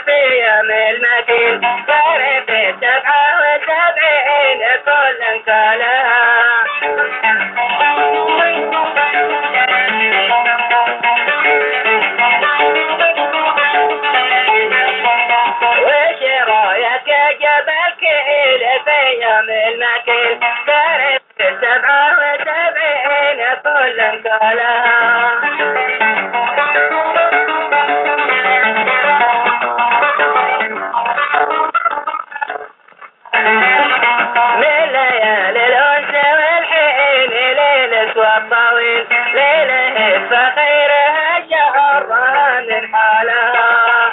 في يوم المدين صارت 77 كل انكالها وش رايك يا جبل كيل في يوم المكيل صارت 77 كل انكالها والطويل ليله فخيرها شهرها من حالها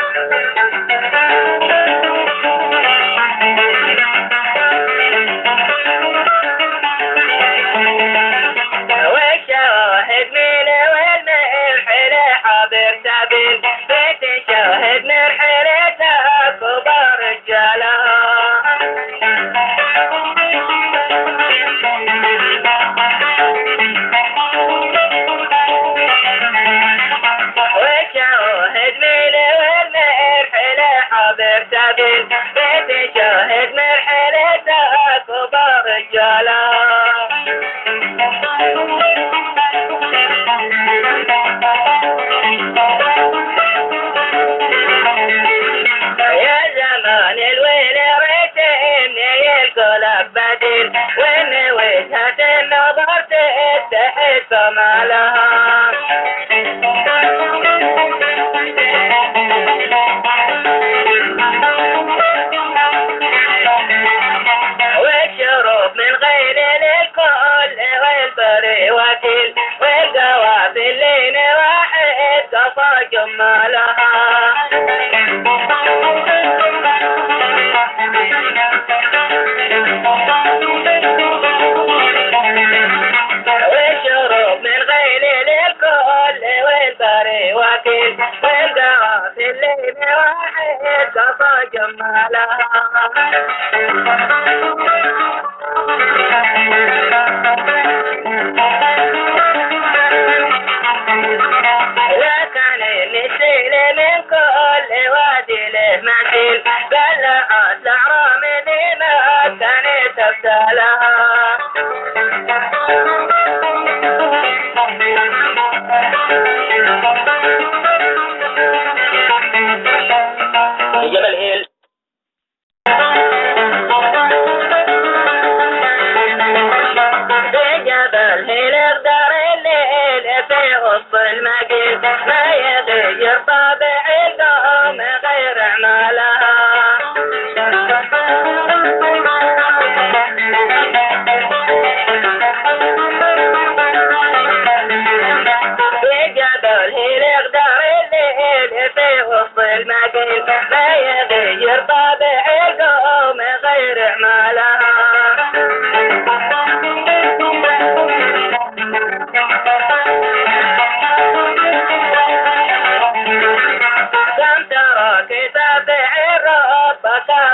والشواهد من والملح لحبيب سبيل بتشاهد من حيلتها كبار رجالها بتشاهد من حيلتها كبار رجالها يا زمان الويل ريت اني القلب بديل وان وجهة النظر تستحق مالها وكيل والقوافل لين واحد قصى جمالها والشروب من غير للكل والبري وكيل والقوافل لين واحد قصى جمالها من كل وادي له مثيل بلعت الأعرام ذي ما كانت تبتلها جبل هيل بجبل هيل اقدر الليل في وسط المقيل ما يغير طابع القوم غير اعمالها بجبل هيل اقدر الليل في وسط المقيل ما يغير طابع القوم غير اعمالها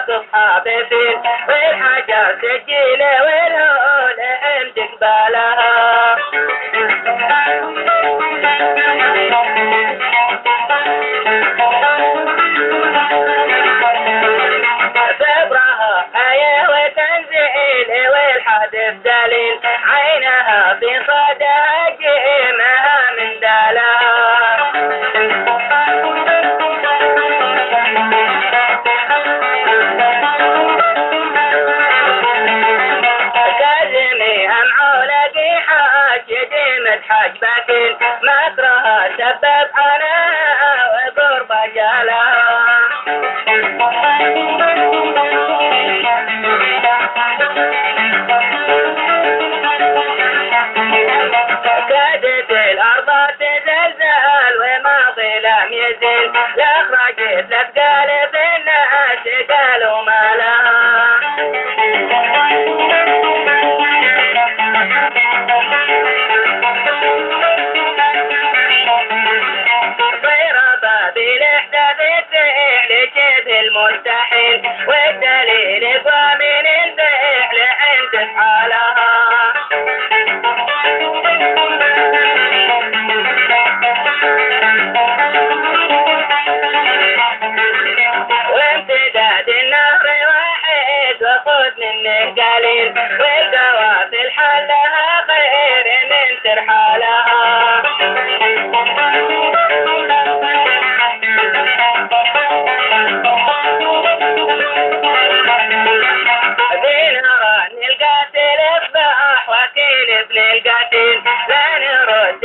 أصحابي فين والحاجات سجيلة والهول عندك بالها صبرها حياة وتنزيل والحادث دليل عينها في صدى جيمها من دالها حاج باكين مكرها سبب عناها وقرب جالها كادت الأرض تزلزل وما ظلام يزيل لأخرجت لتقال في الناس قالوا ما لها المستحيل والدليل ضامن الفعل عند حالها انه قليل والقوافل حلها خير من ترحالها. بنران القاتل الضاح وكيل ابن القاتل لا نرد